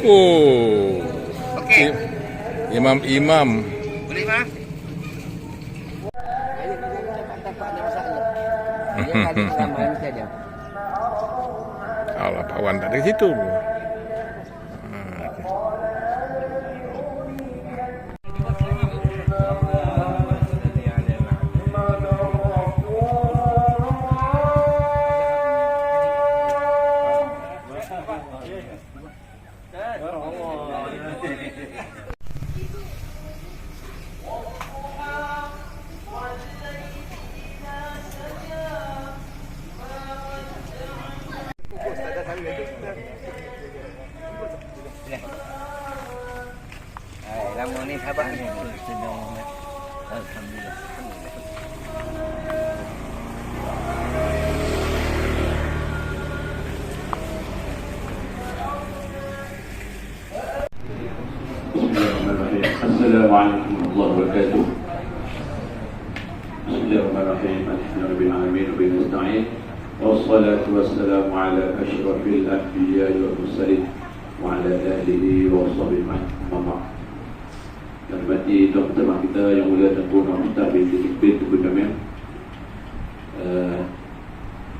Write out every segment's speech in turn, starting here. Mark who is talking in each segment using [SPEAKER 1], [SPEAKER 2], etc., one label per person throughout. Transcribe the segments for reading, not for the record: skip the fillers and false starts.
[SPEAKER 1] Oh.
[SPEAKER 2] Okey.
[SPEAKER 1] Imam-imam.
[SPEAKER 2] Boleh, Mak?
[SPEAKER 1] Allah, Pak Wan tak ada situ.
[SPEAKER 2] Lama ni sahabat ni.
[SPEAKER 3] Alhamdulillah.
[SPEAKER 4] Assalamualaikum warahmatullahi wabarakatuh. Bismillahirrahmanirrahim. Alhamdulillahirabbil alamin wa bihi nasta'in. Wassalatu wassalamu ala asyrafil anbiya'i wal mursalin wa ala alihi wa sahbihi ajma'in. Dan bagi tuan-tuan kita yang mulia dan puan kita bin Jamil.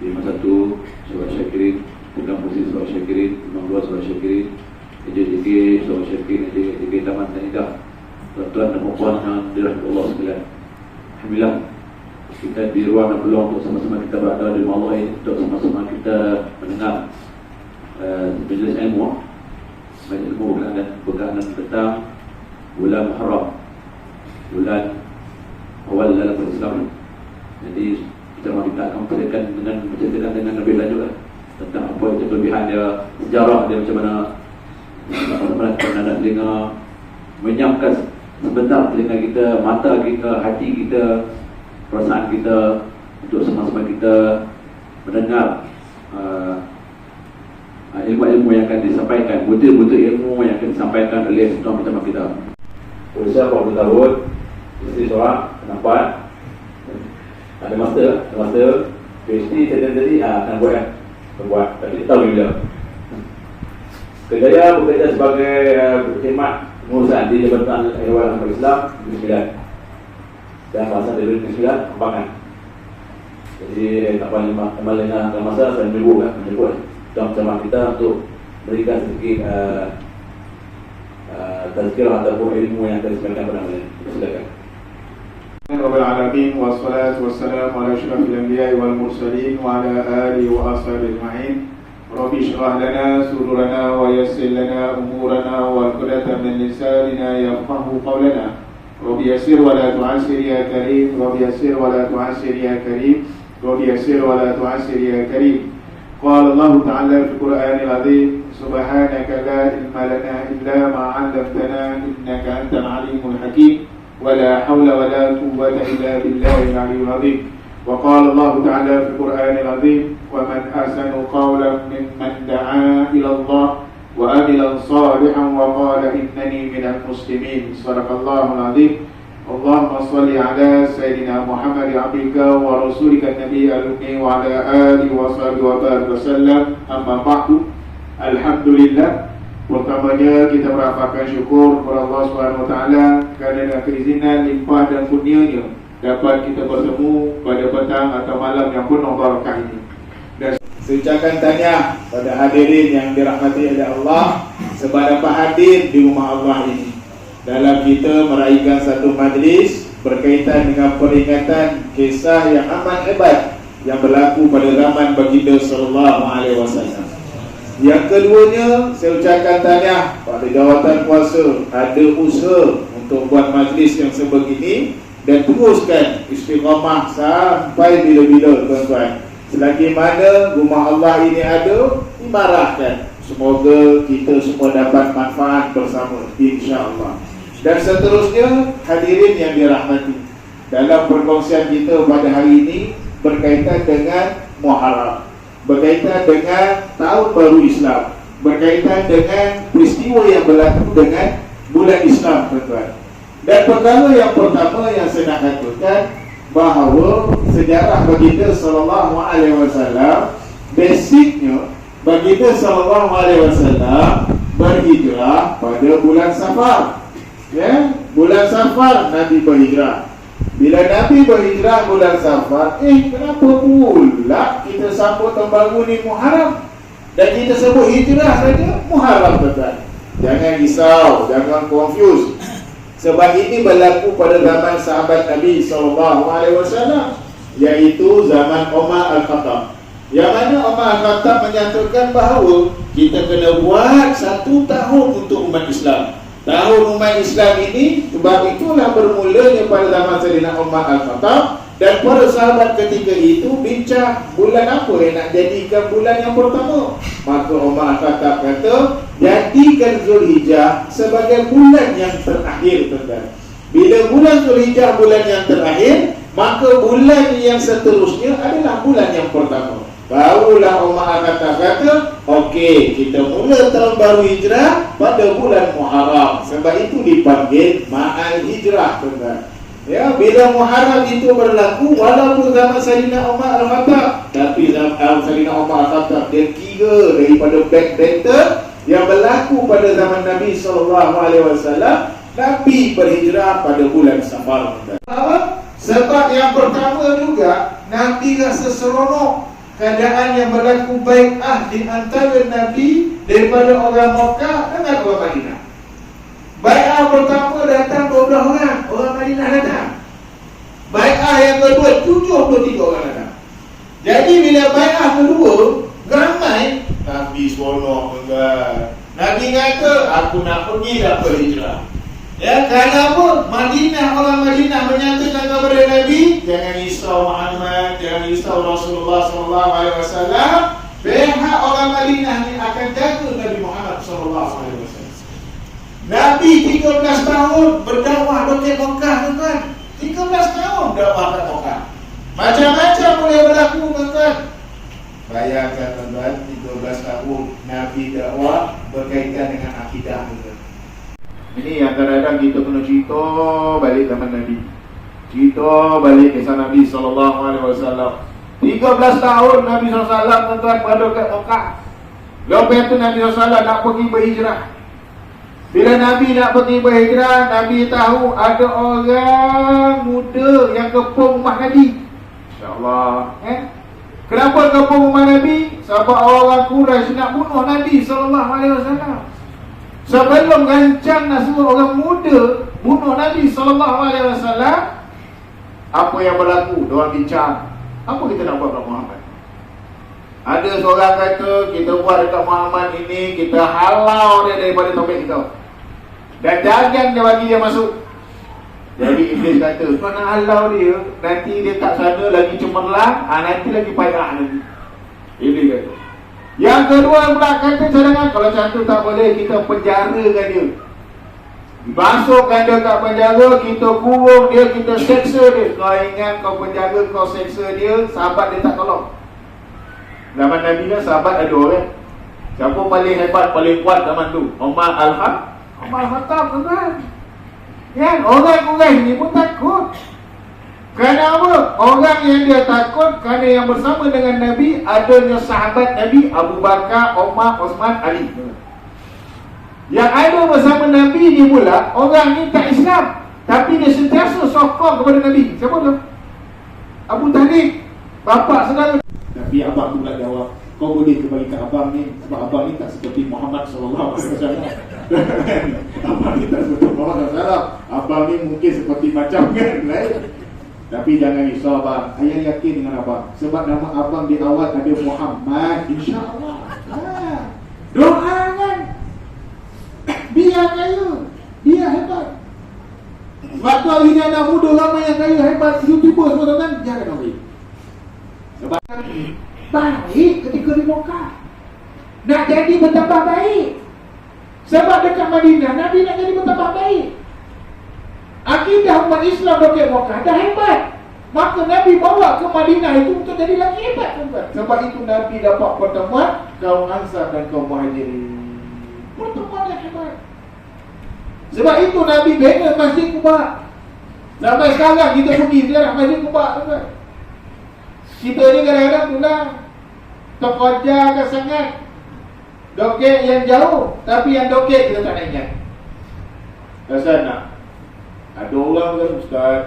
[SPEAKER 4] 51 Sahabat Syakirin, Pegang Posisi Sahabat Syakirin, 52 Sahabat Syakirin, EJJK Sahabat Syakirin, EJJK Taman Tanidah. Tuan-tuan dan puan yang dirahmati Allah sekalian. Alhamdulillah kita di ruang dan peluang untuk sama-sama kita berada di rumah Allah ini, untuk sama-sama kita mendengar majlis ilmu. Majlis ilmu berkenaan tentang bulan Muharram, bulan awal dalam Islam. Jadi kita akan menceritakan dengan lebih lanjut tentang apa itu kelebihan dia, sejarah dia, macam mana ada telinga menyamkan sebentar telinga kita, mata kita, hati kita, perasaan kita, untuk sama-sama kita mendengar ilmu-ilmu yang akan disampaikan, butir-butir ilmu yang akan disampaikan oleh tuan pertama kita. Berusia 40 tahun, isteri seorang, nampak ada master PhD tadi akan buat tapi tahu juga. Kerjaya bekerja sebagai khidmat pengurusan di Jabatan Ehwal Ahmad Islam Negeri Sembilan, dan masa di Negeri Sembilan Kembangan. Jadi tak paling masa saya menyebut tuan-tuan kita untuk berikan sedikit tazkirah ataupun ilmu yang akan disampaikan pada malam ini. Silakan.
[SPEAKER 5] Rabbil alamin wassalatu wassalamu ala asyrafil anbiya'i wal mursalin wa ala alihi wa ashabihi ajma'in. Rabbi shrah lana sudurana wa yassir lana umurana wa qudatan min lisanina yafqahu qawlana. Rabbi yassir wa la tu'assir ya karim. Rabbi yassir wa la tu'assir ya karim. Rabbi yassir wa la tu'assir ya karim. Qala Allah Ta'ala fi Qur'anil Azim, subhanaka la ilma lana illa ma 'allamtana innaka antal alimul hakim, wa la hawla wa la quwwata illa billahil aliyyil azim. Wa qala Allah Ta'ala fi Qur'anil Azim, wa man ahsanu qawlan mimman da'a ila Allah wa amila salihan wa qala innani minal muslimin. Shadaqallahul azim. Allahumma salli ala Sayyidina Muhammad abdika wa rasulika Nabi al-Ummi wa ala alihi wa sahbihi wa barik wasallam. Amma ba'du. Alhamdulillah, pertamanya kita merapakan syukur kepada Allah Subhanahu wa taala kerana dengan keizinan, limpah dan kurnianya dapat kita bertemu pada petang atau malam yang penuh barakah ini. Dan saya ucapkan tahniah pada hadirin yang dirahmati oleh Allah sebab dapat hadir di rumah Allah ini dalam kita meraihkan satu majlis berkaitan dengan peringatan kisah yang amat hebat yang berlaku pada zaman baginda sallallahu alaihi wasallam. Yang keduanya, saya ucapkan tahniah pada jawatan kuasa ada usaha untuk buat majlis yang sebegini dan teruskan istiqamah sampai bila-bila tuan-tuan. Selagi mana rumah Allah ini ada, imarahkan. Semoga kita semua dapat manfaat bersama, insya-Allah. Dan seterusnya, hadirin yang dirahmati, dalam perkongsian kita pada hari ini berkaitan dengan Muharram, berkaitan dengan tahun baru Islam, berkaitan dengan peristiwa yang berlaku dengan bulan Islam, tuan-tuan. Dan perkara yang pertama yang saya nak katakan, bahawa sejarah baginda sallallahu alaihi wasallam, basicnya baginda sallallahu alaihi wasallam berhijrah pada bulan Safar. Ya, bulan Safar Nabi berhijrah. Bila Nabi berhijrah bulan Safar, kenapa pula kita sambut tahun baru ni Muharram? Dan kita sebut hijrah saja Muharram, tuan-tuan. Jangan risau, jangan confuse. Sebab ini berlaku pada zaman sahabat Nabi SAW, iaitu zaman Umar Al-Khattab. Yang mana Umar Al-Khattab menyatakan bahawa kita kena buat 1 tahun untuk umat Islam. Tahun umat Islam ini, sebab itulah bermulanya pada zaman Sayyidina Umar Al-Khattab. Dan para sahabat ketika itu bincang bulan apa yang nak jadikan bulan yang pertama. Maka Umar Al-Khattab kata, jadikan Zulhijjah sebagai bulan yang terakhir, tuan-tuan. Bila bulan Zulhijjah bulan yang terakhir, maka bulan yang seterusnya adalah bulan yang pertama. Barulah Umar Al-Khattab kata, okey, kita mula tahun baru hijrah pada bulan Muharram. Sebab itu dipanggil Ma'al Hijrah, tuan-tuan. Ya, bila Muharram itu berlaku, walaupun zaman Sayyidina Umar Al-Khattab, tapi zaman Sayyidina Umar Al-Khattab dia kira daripada backdater yang berlaku pada zaman Nabi SAW. Nabi berhijrah pada bulan Safar. Sebab yang pertama juga, Nabi rasa seronok keadaan yang berlaku bai'ah di antara Nabi daripada orang Mekah dengan orang Madinah. Bai'ah pertama datang 12 orang Madinah datang. Bai'ah yang kedua 73 orang datang. Jadi bila bai'ah kedua ramai, Nabi seronok, tuan. Nabi kata, aku nak pergi dah berhijrah. Ya, kenapa? Madinah, orang Madinah menyatakan kepada Nabi, jangan risau Muhammad, jangan risau Rasulullah SAW. Pihak orang Madinah ni akan jaga Nabi Muhammad SAW. Nabi 13 tahun berdakwah di Mekah, tuan-tuan. 13 tahun dakwah di Mekah. Macam-macam boleh berlaku, tuan-tuan. Bayangkan, tuan-tuan, 13 tahun Nabi dakwah berkaitan dengan akidah, tuan-tuan. Ini yang kadang-kadang kita kena cerita balik zaman Nabi. Cerita balik kisah Nabi SAW. 13 tahun Nabi SAW, tuan-tuan, berada kat Mekah. Lepas tu Nabi SAW nak pergi berhijrah. Bila Nabi nak pergi berhijrah, Nabi tahu ada orang muda yang kepung rumah Nabi. InsyaAllah. Kenapa kepung rumah Nabi? Sebab orang Quraisy nak bunuh Nabi SAW. Sebelum rancang nak suruh orang muda bunuh Nabi SAW, apa yang berlaku? Diorang bincang, apa kita nak buat kat Muhammad? Ada seorang kata, kita buat dekat Muhammad ini, kita halau dia daripada topik kita, dan jangan dia bagi dia masuk. Jadi Iblis kata, kau nak halau dia, nanti dia tak sana lagi cemerlang, nanti lagi payah lagi. Iblis kata. Yang kedua pula kata cadangan, kalau macam tu tak boleh, kita penjarakan dia. Masukkan dia kat penjara, kita kurung dia, kita seksa dia. Kau ingat kau penjara, kau seksa dia, sahabat dia tak tolong. Zaman Nabi kan sahabat ada orang. Siapa paling hebat, paling kuat zaman tu? Umar Al-Khattab, tuan. Kan? Orang-orang ni pun takut. Kenapa? Orang yang dia takut kerana yang bersama dengan Nabi adanya sahabat Nabi Abu Bakar, Umar, Osman, Ali. Yang ada bersama Nabi ni pula orang ni tak Islam, tapi dia sentiasa sokong kepada Nabi. Siapa tu? Abu Talib, bapa saudara. Tapi abang tu pula jawab, kau boleh kembali ke abang ni, sebab abang ni tak seperti Muhammad SAW. Abang ni tak seperti Muhammad SAW. Abang ni mungkin seperti macam kan, right? Tapi jangan risau, abang. Ayah yakin dengan abang, sebab nama abang di awal ada Muhammad, insyaAllah. Doa kan. Dia kaya, dia hebat. Sebab tu hari ni anak muda ramai yang kaya hebat, YouTuber semua, kan? Jangan ambil. Sebab baik ketika di Mekah, nak jadi bertambah baik. Sebab dekat Madinah Nabi nak jadi bertambah baik. Akidah umat Islam dekat Mekah dah hebat, maka Nabi bawa ke Madinah itu untuk jadi lagi hebat, tuan. Sebab itu Nabi dapat pertemuan kaum Ansar dan kaum Muhajirin. Pertemuan yang hebat. Sebab itu Nabi bina Masjid Quba. Sampai sekarang kita pergi ziarah Masjid Quba, tuan. Kita ni kadang-kadang pulang terkojarkan sangat. Dokek yang jauh, tapi yang dokek kita tak nak ingat. Rasa nak. Ada orang kan Ustaz,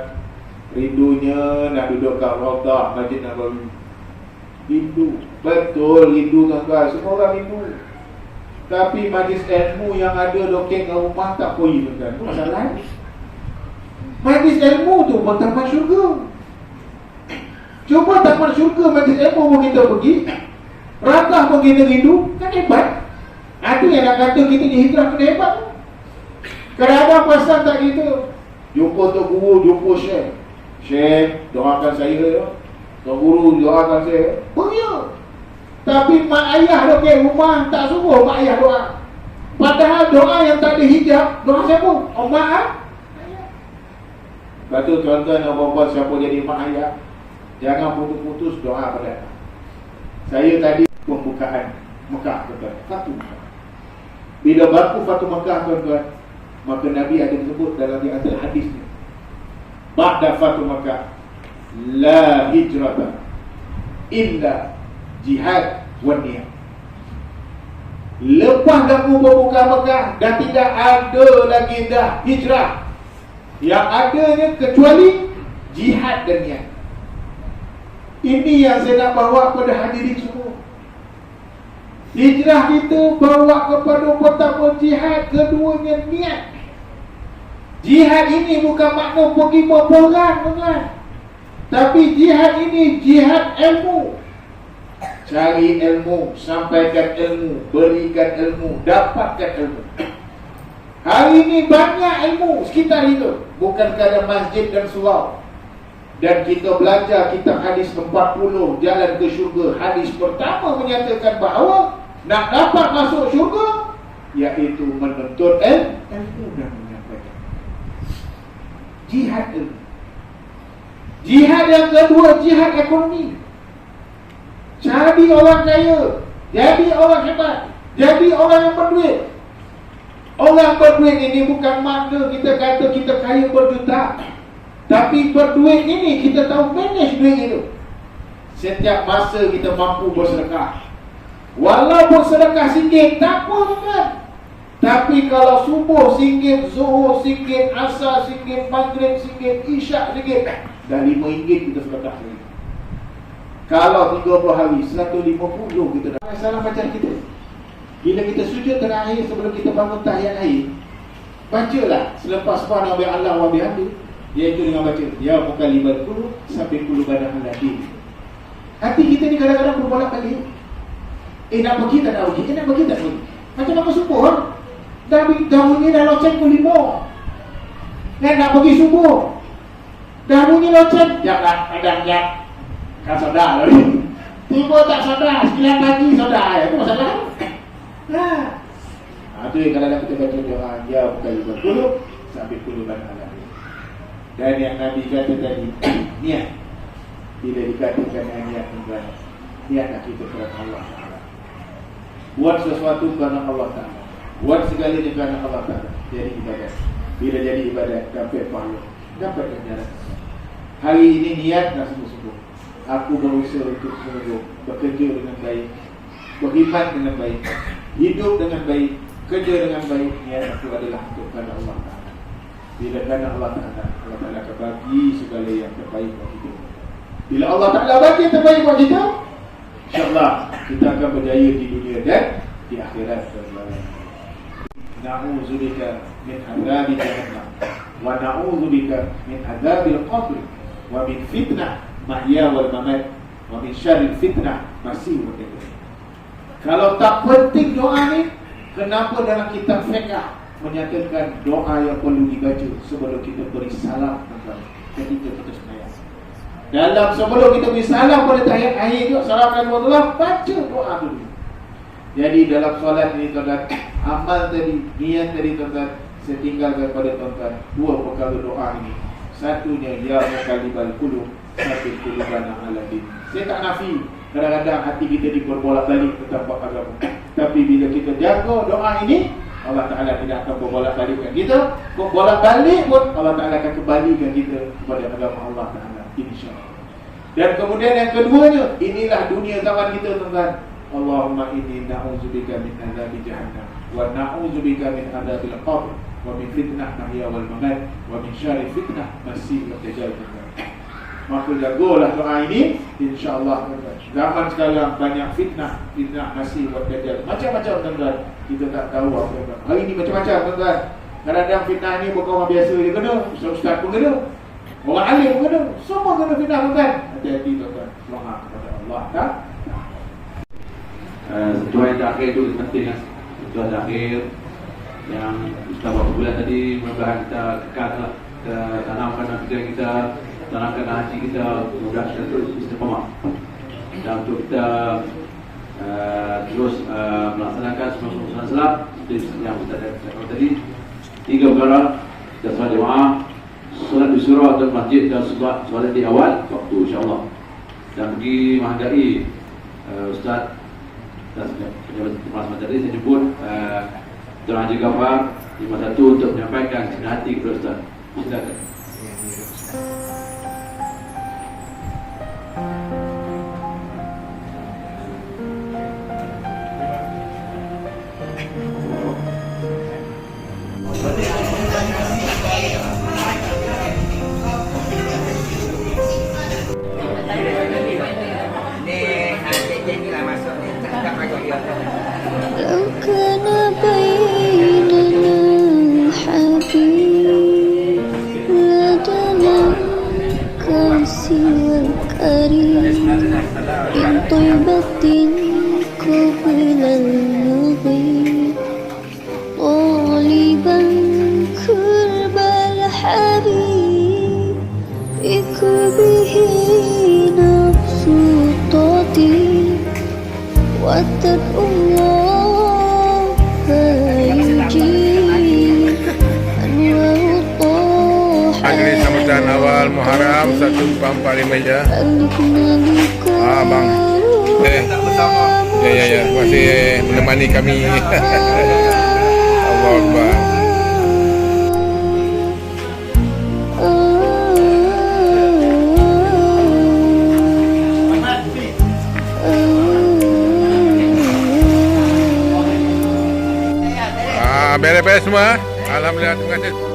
[SPEAKER 5] rindunya nak duduk kat Raudah Masjid Nabawi. Rindu, betul rindu tuan-tuan, semua orang rindu. Tapi majlis ilmu yang ada dokek kat rumah tak pergi tuan-tuan. Itu masalah. Majlis ilmu tu pun taman syurga. Cuba taman syurga majlis ilmu pun kita pergi. Rakah pun kita rindu. Kan hebat. Itu yang nak kata kita ni hijrah kena hebat tu. Kadang-kadang pasal tak gitu. Jumpa Tok Guru, jumpa Syekh. Syekh, doakan saya ya. Tok Guru, doakan saya. Ya. Tapi mak ayah dokek rumah tak suruh mak ayah doa. Padahal doa yang tak ada hijab, doa siapa? Oh mak ayah. Lepas tu tuan-tuan dan puan-puan, siapa jadi mak ayah, jangan putus-putus doa pada. Saya tadi pembukaan Mekah tuan-tuan, Fatu Mekah. Bila berlaku Fatu Mekah tuan-tuan, maka Nabi ada sebut dalam di antara hadisnya, ba'da Fatu Mekah la hijrata illa jihad wa niyah. Lepas kamu berbuka Mekah, dah tidak ada lagi dah hijrah. Yang adanya kecuali jihad dan niat. Ini yang saya nak bawa kepada hadirin semua. Hijrah kita bawa kepada pertama jihad, keduanya niat. Jihad ini bukan makna pergi berperang, bukan. Tapi jihad ini jihad ilmu. Cari ilmu, sampaikan ilmu, berikan ilmu, dapatkan ilmu. Hari ini banyak ilmu sekitar kita, bukan kerana masjid dan surau. Dan kita belajar kitab hadis 40 Jalan ke Syurga. Hadis pertama menyatakan bahawa nak dapat masuk syurga, iaitu menuntut ilmu dan menyampaikan. Jihad ilmu. Jihad yang kedua, jihad ekonomi. Jadi orang kaya, jadi orang hebat, jadi orang yang berduit. Orang berduit ini bukan makna kita kata kita kaya berjuta. Tapi berduit ini kita tahu manage duit itu. Setiap masa kita mampu bersedekah. Walaupun sedekah sikit, tak apa kan. Tapi kalau subuh sikit, zuhur sikit, asar sikit, maghrib sikit, isyak sikit, dah RM5 kita sedekah sikit. Kalau 30 hari, 150 kita dah. Salah macam kita. Bila kita sujud terakhir sebelum kita bangun tahiyat akhir, bacalah selepas subhana wa Allah wa bihamdi, iaitu dengan baca ya muqallibal qulub sampai qulub badan hati. Hati kita ni kadang-kadang berbolak-balik. Nak pergi tak nak pergi, nak pergi tak pergi. Macam apa subuh? Dah bunyi dah loceng pukul 5. Nak pergi subuh. Dah bunyi loceng, jap dah, kadang-kadang kan sedar lagi. Tiba tak sedar, sekalian pagi sedar. Itu masalah. Itu yang kadang-kadang kita baca doa ya muqallibal qulub sampai qulub badan hati. Dan yang Nabi kata tadi, niat. Bila dikatakan niat tuan, niatlah kita kerana Allah Ta'ala. Buat sesuatu kerana Allah Ta'ala, buat segalanya kerana Allah Ta'ala. Jadi ibadat. Bila jadi ibadat, dapat pahala, dapat ganjaran. Hari ini niat nak sungguh-sungguh. Aku berusaha untuk sungguh bekerja dengan baik, berkhidmat dengan baik, hidup dengan baik, kerja dengan baik. Niat aku adalah untuk kerana Allah Ta'ala. Bila kerana Allah Ta'ala, Allah Ta'ala akan bagi segala yang terbaik buat kita. Bila Allah Ta'ala bagi yang terbaik buat kita, InsyaAllah kita akan berjaya di dunia dan di akhirat. Na'udzubika min azabi jahannam wa na'udzubika min azabil qabr wa min fitnah mahya wal mamat wa min syarril fitnah masih berkata. Kalau tak penting doa ni, kenapa dalam kitab fiqh menyatakan doa yang perlu dibaca sebelum kita beri salam ketika kita sembahyang? Dalam sebelum kita beri salam pada tahiyat akhir tu, assalamualaikum warahmatullahi wabarakatuh, baca doa dulu. Jadi dalam solat ni tuan-tuan, amal tadi, niat tadi tuan-tuan, saya tinggalkan pada tuan-tuan dua perkara doa ini. Satunya ya muqallibal qulub sabbit qulubana ala din. Saya tak nafi kadang-kadang hati kita diperbolak-balik tentang agama. Tapi bila kita jaga doa ini, Allah Ta'ala tidak akan berbolak-balikkan kita. Bolak-balik pun Allah Ta'ala akan kembalikan kita kepada agama Allah Ta'ala, insyaAllah. Dan kemudian yang keduanya, inilah dunia zaman kita tuan-tuan. Allahumma inni na'udzubika min adzabi jahannam wa na'udzubika min adzabil qabr wa min fitnah mahya wal mamat wa min syarri fitnah masih wad dajjal. Maka jagolah doa ini, insya-Allah. Zaman sekarang banyak fitnah masih wad dajjal. Macam-macam tuan-tuan. Kita tak tahu apa yang hari ini macam-macam tuan-tuan. Kadang-kadang fitnah ni bukan orang biasa je kena, ustaz pun kena, orang alim pun kena, semua kena fitnah tuan-tuan. Hati-hati tuan-tuan. Doa kepada Allah tak?
[SPEAKER 4] Doa yang terakhir itu penting kan. Doa terakhir yang kita buat bulan tadi, mudah-mudahan kita kekallah, kita tanamkan fikiran kita, tanamkan hati kita, mudah kita terus istiqamah. Dan untuk kita terus melaksanakan semua salat yang kita katakan tadi, 3 perkara: kita solat jemaah, solat di surau atau masjid, dan solat di awal waktu, insya-Allah. Dan bagi menghargai Ustaz dan pejabat Mas tadi, saya jemput Tuan Haji Ghaffar 51 untuk menyampaikan senang hati kepada Ustaz. Silakan.
[SPEAKER 3] لو كان بيننا حبيب لدنا كان سوى الكريم من طيبة قبل المغيب طالبا قرب الحبيب بقربه نفس تطيب واتقوا الله فيجيب أنوار الطاحة
[SPEAKER 1] Hari sambutan awal Muharram 1445 Hijrah. Bang. Ya. Masih menemani kami. Allahu Akbar. Beres-beres semua. Alhamdulillah, terima kasih.